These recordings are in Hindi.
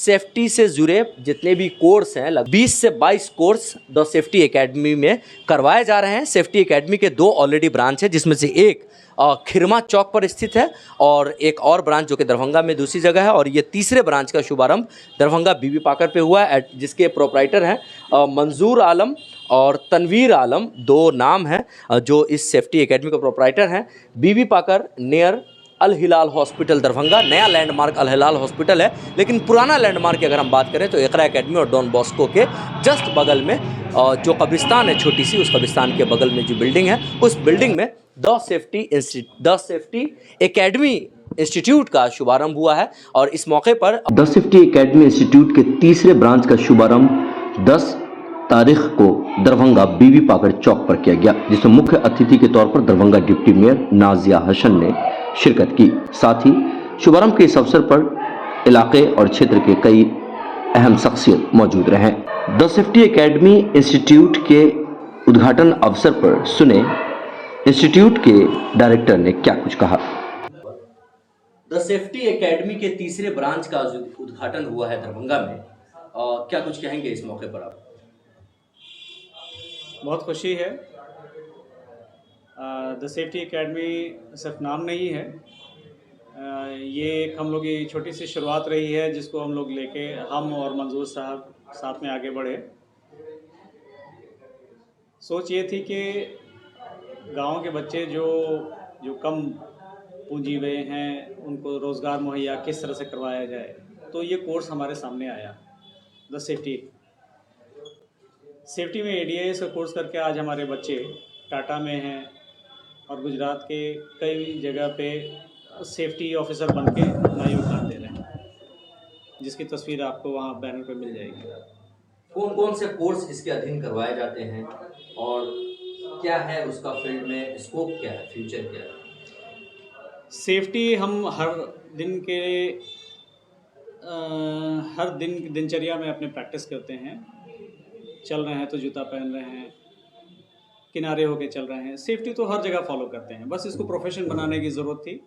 सेफ्टी से जुड़े जितने भी कोर्स हैं, लगभग 20 से 22 कोर्स द सेफ्टी एकेडमी में करवाए जा रहे हैं। सेफ्टी एकेडमी के 2 ऑलरेडी ब्रांच है, जिसमें से एक खिरमा चौक पर स्थित है और एक और ब्रांच जो कि दरभंगा में दूसरी जगह है। और ये तीसरे ब्रांच का शुभारंभ दरभंगा बीबी पाकर पे हुआ है, जिसके प्रोपराइटर हैं मंजूर आलम और तनवीर आलम, 2 नाम हैं जो इस सेफ्टी एकेडमी के प्रोपराइटर हैं। बीबी पाकर नियर अल हिलाल हॉस्पिटल दरभंगा, नया लैंडमार्क अल हिलाल हॉस्पिटल है, लेकिन पुराना लैंडमार्क की अगर हम बात करें तो इकरा एकेडमी और डॉन बॉस्को के जस्ट बगल में जो कब्रिस्तान है छोटी सी, उस कब्रिस्तान के बगल में जो बिल्डिंग है, उस बिल्डिंग में द सेफ्टी एकेडमी इंस्टीट्यूट का शुभारंभ हुआ है। और इस मौके पर द सेफ्टी एकेडमी इंस्टीट्यूट के तीसरे ब्रांच का शुभारंभ 10 तारीख को दरभंगा बीबी पाकर चौक पर किया गया, जिसमें मुख्य अतिथि के तौर पर दरभंगा डिप्टी मेयर नाजिया हसन ने शिरकत की। साथ ही शुभारंभ के इस अवसर पर इलाके और क्षेत्र के कई अहम शख्सियत मौजूद रहे। द सेफ्टी एकेडमी इंस्टीट्यूट के उद्घाटन अवसर पर सुने इंस्टीट्यूट के डायरेक्टर ने क्या कुछ कहा। द सेफ्टी एकेडमी के तीसरे ब्रांच का उद्घाटन हुआ है दरभंगा में, क्या कुछ कहेंगे इस मौके पर आप? बहुत खुशी है। द सेफ्टी एकेडमी सिर्फ नाम नहीं है, ये एक हम लोग की छोटी सी शुरुआत रही है, जिसको हम लोग लेके हम और मंजूर साहब साथ में आगे बढ़े। सोच ये थी कि गांव के बच्चे जो कम पूंजी हुए हैं, उनको रोज़गार मुहैया किस तरह से करवाया जाए, तो ये कोर्स हमारे सामने आया। द सेफ्टी में ADIS का कोर्स करके आज हमारे बच्चे टाटा में हैं और गुजरात के कई जगह पे सेफ्टी ऑफिसर बन के अपना योगदान दे रहे हैं, जिसकी तस्वीर आपको वहाँ बैनर पे मिल जाएगी। कौन कौन से कोर्स इसके अधीन करवाए जाते हैं और क्या है उसका फील्ड में स्कोप, क्या है, फ्यूचर क्या है? सेफ्टी हम हर दिन दिनचर्या में अपने प्रैक्टिस करते हैं। चल रहे हैं तो जूता पहन रहे हैं, किनारे होके चल रहे हैं, सेफ्टी तो हर जगह फॉलो करते हैं। बस इसको प्रोफेशन बनाने की ज़रूरत थी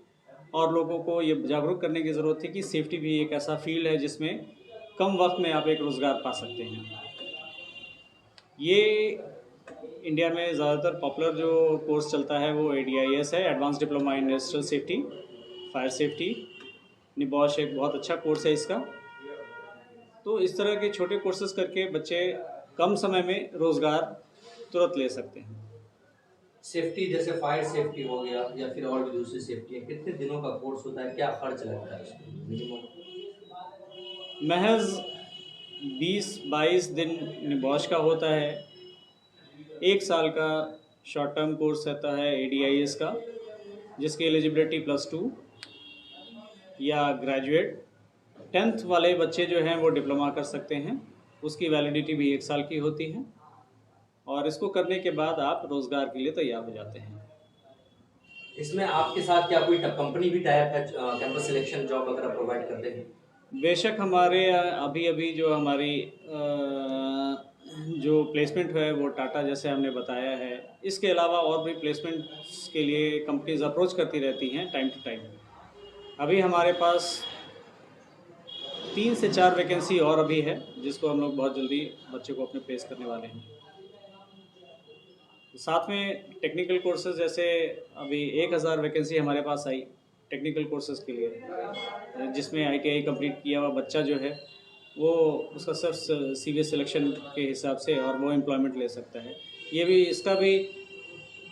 और लोगों को ये जागरूक करने की ज़रूरत थी कि सेफ्टी भी एक ऐसा फील्ड है जिसमें कम वक्त में आप एक रोज़गार पा सकते हैं। ये इंडिया में ज़्यादातर पॉपुलर जो कोर्स चलता है वो ADIS है, advance diploma in industrial safety, fire safety. NEBOSH एक बहुत अच्छा कोर्स है इसका। तो इस तरह के छोटे कोर्सेज करके बच्चे कम समय में रोज़गार तुरंत ले सकते हैं। सेफ्टी जैसे फायर सेफ्टी हो गया या फिर और भी दूसरी सेफ्टी है, कितने दिनों का कोर्स होता है, क्या खर्च लगता है इसमें मिनिमम? महज 20-22 दिन निबॉश का होता है। 1 साल का शॉर्ट टर्म कोर्स रहता है ADIS का, जिसकी एलिजिबिलिटी +2 या ग्रेजुएट। 10th वाले बच्चे जो हैं वो डिप्लोमा कर सकते हैं, उसकी वैलिडिटी भी 1 साल की होती है और इसको करने के बाद आप रोज़गार के लिए तैयार हो जाते हैं। इसमें आपके साथ क्या कोई कंपनी भी टाइप है, कैंपस सिलेक्शन जॉब वगैरह प्रोवाइड करते हैं? बेशक हमारे अभी जो हमारी जो प्लेसमेंट है वो टाटा जैसे हमने बताया है। इसके अलावा और भी प्लेसमेंट्स के लिए कंपनीज अप्रोच करती रहती हैं टाइम टू टाइम। अभी हमारे पास 3 से 4 वैकेंसी और अभी है, जिसको हम लोग बहुत जल्दी बच्चे को अपने प्लेस करने वाले हैं। साथ में टेक्निकल कोर्सेज, जैसे अभी 1000 वैकेंसी हमारे पास आई टेक्निकल कोर्सेज के लिए, जिसमें ITI कंप्लीट किया हुआ बच्चा जो है वो उसका सिर्फ CBS सिलेक्शन के हिसाब से और वो एम्प्लॉयमेंट ले सकता है।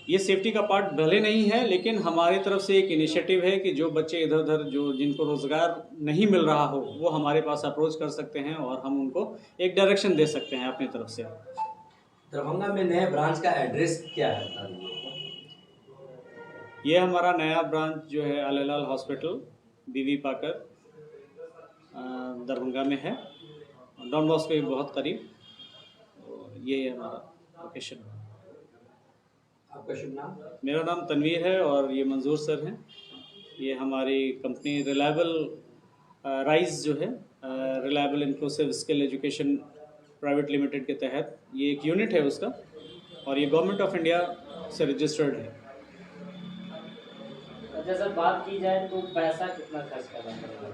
ये सेफ्टी का पार्ट भले नहीं है, लेकिन हमारी तरफ से एक इनिशिएटिव है कि जो बच्चे इधर उधर जिनको रोज़गार नहीं मिल रहा हो वो हमारे पास अप्रोच कर सकते हैं और हम उनको एक डायरेक्शन दे सकते हैं अपनी तरफ से। दरभंगा में नए ब्रांच का एड्रेस क्या है? ये हमारा नया ब्रांच जो है अल हिलाल हॉस्पिटल बीबी पाकर दरभंगा में है, डॉन बॉस्को के बहुत करीब। ये हमारा लोकेशन है। आपका शुभ नाम? मेरा नाम तनवीर है और ये मंजूर सर हैं। ये हमारी कंपनी रिलायबल राइज जो है, reliable inclusive skill education private limited के तहत ये एक यूनिट है उसका, और ये गवर्नमेंट ऑफ इंडिया से रजिस्टर्ड है। जैसे बात की जाए तो पैसा कितना खर्च करना पड़ेगा?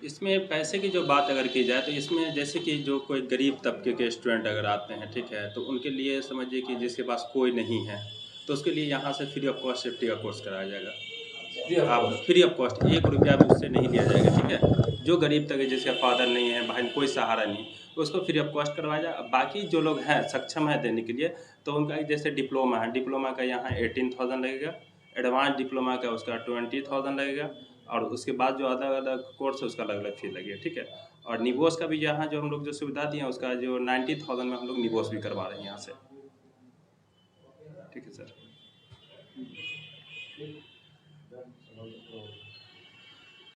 इसमें पैसे की जो बात अगर की जाए तो इसमें जैसे कि जो कोई गरीब तबके के स्टूडेंट अगर आते हैं, ठीक है, तो उनके लिए समझिए कि जिसके पास कोई नहीं है तो उसके लिए यहाँ से फ्री ऑफ कॉस्ट सेफ्टी का कोर्स कराया जाएगा। आप फ्री ऑफ कॉस्ट 1 रुपया भी उससे नहीं लिया जाएगा, ठीक है। जो गरीब तक है, जिसका फादर नहीं है, बहन, कोई सहारा नहीं, तो उसको फ्री ऑफ कॉस्ट करवाया जाए। बाकी जो लोग हैं सक्षम है देने के लिए, तो उनका जैसे डिप्लोमा है, डिप्लोमा का यहाँ 18,000 लगेगा, एडवांस डिप्लोमा का उसका 20,000 लगेगा, और उसके बाद जो अलग अलग कोर्स है उसका अलग अलग फीस लगेगा, ठीक है। और निवोस का भी यहाँ जो हम लोग जो सुविधा दिए हैं उसका जो 90,000 में हम लोग निवोस भी करवा रहे हैं यहाँ से, ठीक है सर।